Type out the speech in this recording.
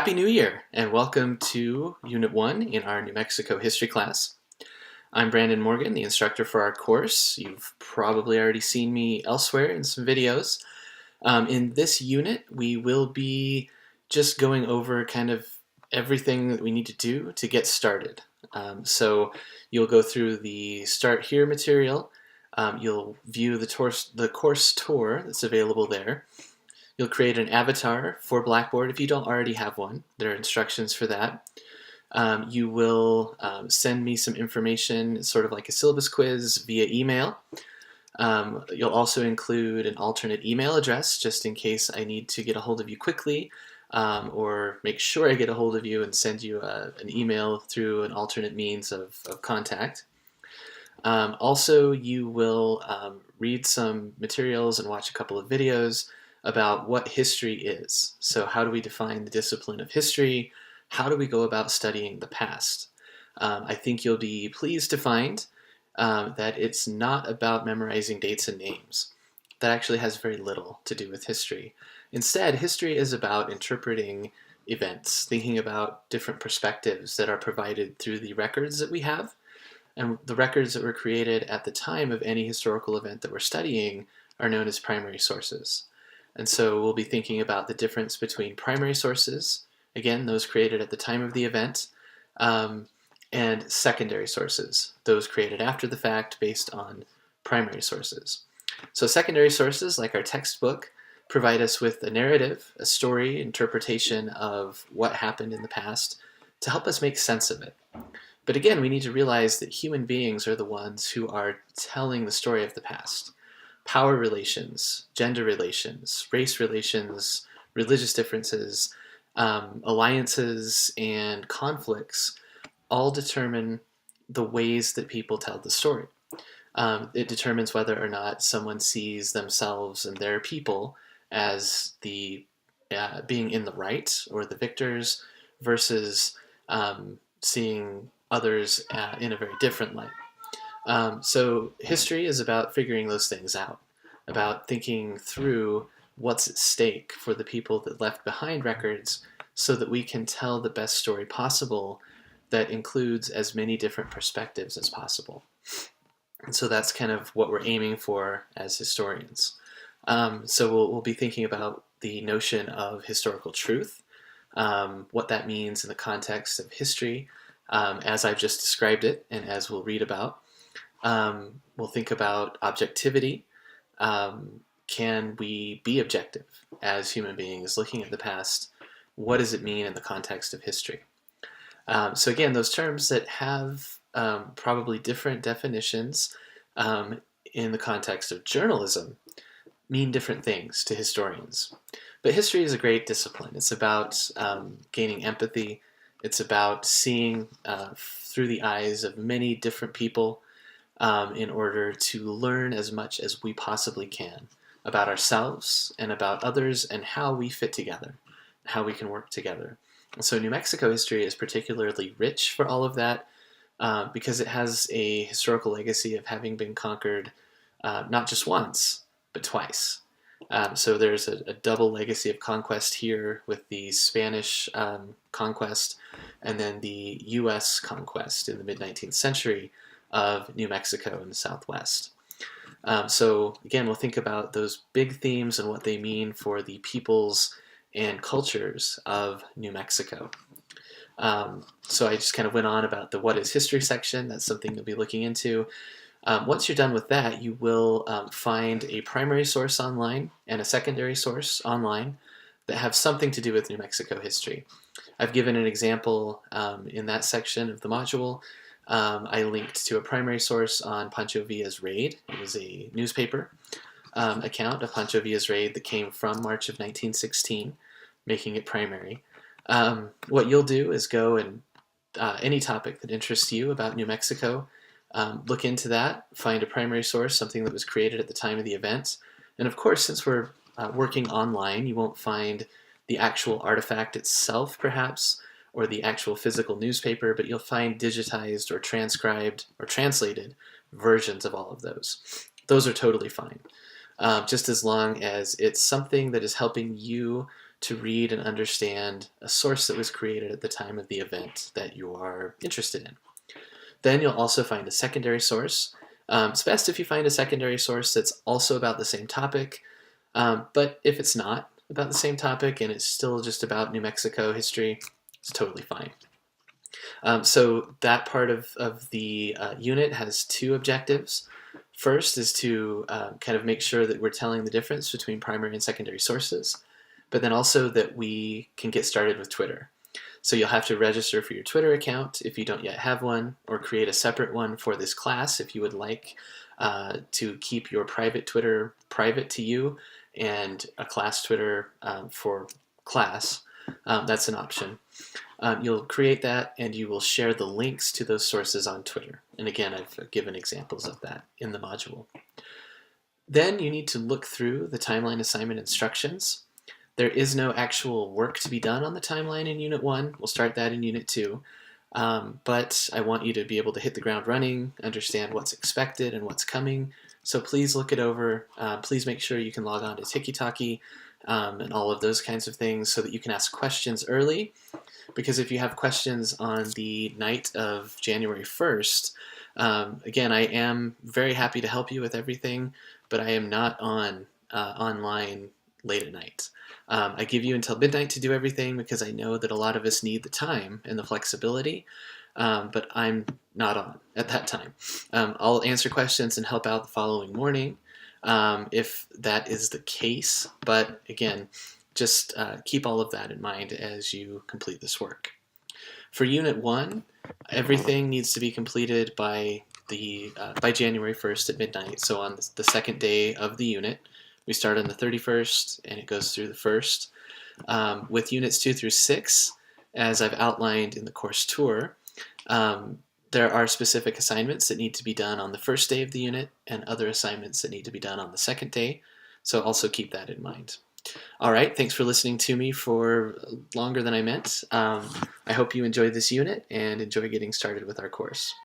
Happy New Year and welcome to Unit 1 in our New Mexico history class. I'm Brandon Morgan, the instructor for our course. You've probably already seen me elsewhere in some videos. In this unit, we will be just going over kind of everything that we need to do to get started. So you'll go through the Start Here material. You'll view the course tour that's available there. You'll create an avatar for Blackboard if you don't already have one. There are instructions for that. You will send me some information, sort of like a syllabus quiz, via email. You'll also include an alternate email address just in case I need to get a hold of you quickly, or make sure I get a hold of you and send you an email through an alternate means of contact. Also, you will read some materials and watch a couple of videos about what history is. So how do we define the discipline of history? How do we go about studying the past? I think you'll be pleased to find that it's not about memorizing dates and names. That actually has very little to do with history. Instead, history is about interpreting events, thinking about different perspectives that are provided through the records that we have. And the records that were created at the time of any historical event that we're studying are known as primary sources. And so we'll be thinking about the difference between primary sources, again, those created at the time of the event, and secondary sources, those created after the fact based on primary sources. So secondary sources, like our textbook, provide us with a narrative, a story, interpretation of what happened in the past to help us make sense of it. But again, we need to realize that human beings are the ones who are telling the story of the past. Power relations, gender relations, race relations, religious differences, alliances, and conflicts all determine the ways that people tell the story. It determines whether or not someone sees themselves and their people as the being in the right or the victors versus seeing others in a very different light. So history is about figuring those things out, about thinking through what's at stake for the people that left behind records so that we can tell the best story possible that includes as many different perspectives as possible. And so that's kind of what we're aiming for as historians. So we'll be thinking about the notion of historical truth, what that means in the context of history, as I've just described it and as we'll read about. We'll think about objectivity. Can we be objective as human beings looking at the past? What does it mean in the context of history? So again, those terms that have probably different definitions in the context of journalism mean different things to historians. But history is a great discipline. It's about gaining empathy. It's about seeing through the eyes of many different people in order to learn as much as we possibly can about ourselves and about others and how we fit together, how we can work together. And so New Mexico history is particularly rich for all of that because it has a historical legacy of having been conquered not just once, but twice. So there's a double legacy of conquest here with the Spanish conquest and then the U.S. conquest in the mid-19th century of New Mexico in the Southwest. So again, we'll think about those big themes and what they mean for the peoples and cultures of New Mexico. So I just kind of went on about the What is History section. That's something you'll be looking into. Once you're done with that, you will find a primary source online and a secondary source online that have something to do with New Mexico history. I've given an example in that section of the module. I linked to a primary source on Pancho Villa's raid. It was a newspaper account of Pancho Villa's raid that came from March of 1916, making it primary. What you'll do is go and any topic that interests you about New Mexico, look into that, find a primary source, something that was created at the time of the event. And of course, since we're working online, you won't find the actual artifact itself, perhaps, or the actual physical newspaper, but you'll find digitized or transcribed or translated versions of all of those. Those are totally fine, just as long as it's something that is helping you to read and understand a source that was created at the time of the event that you are interested in. Then you'll also find a secondary source. It's best if you find a secondary source that's also about the same topic, but if it's not about the same topic and it's still just about New Mexico history, it's totally fine. So that part of the unit has two objectives. First is to kind of make sure that we're telling the difference between primary and secondary sources, but then also that we can get started with Twitter. So you'll have to register for your Twitter account if you don't yet have one, or create a separate one for this class if you would like to keep your private Twitter private to you and a class Twitter for class. That's an option. You'll create that and you will share the links to those sources on Twitter. And again, I've given examples of that in the module. Then you need to look through the timeline assignment instructions. There is no actual work to be done on the timeline in Unit 1. We'll start that in Unit 2. But I want you to be able to hit the ground running, understand what's expected and what's coming. So please look it over. Please make sure you can log on to Tiki-Taki and all of those kinds of things so that you can ask questions early. Because if you have questions on the night of January 1st, again, I am very happy to help you with everything, but I am not online late at night. I give you until midnight to do everything because I know that a lot of us need the time and the flexibility, but I'm not on at that time. I'll answer questions and help out the following morning if that is the case, but again, just keep all of that in mind as you complete this work. For Unit 1, everything needs to be completed by January 1st at midnight, so on the second day of the unit. We start on the 31st and it goes through the 1st. With Units 2 through 6, as I've outlined in the course tour, there are specific assignments that need to be done on the first day of the unit and other assignments that need to be done on the second day, so also keep that in mind. All right, thanks for listening to me for longer than I meant. I hope you enjoyed this unit and enjoy getting started with our course.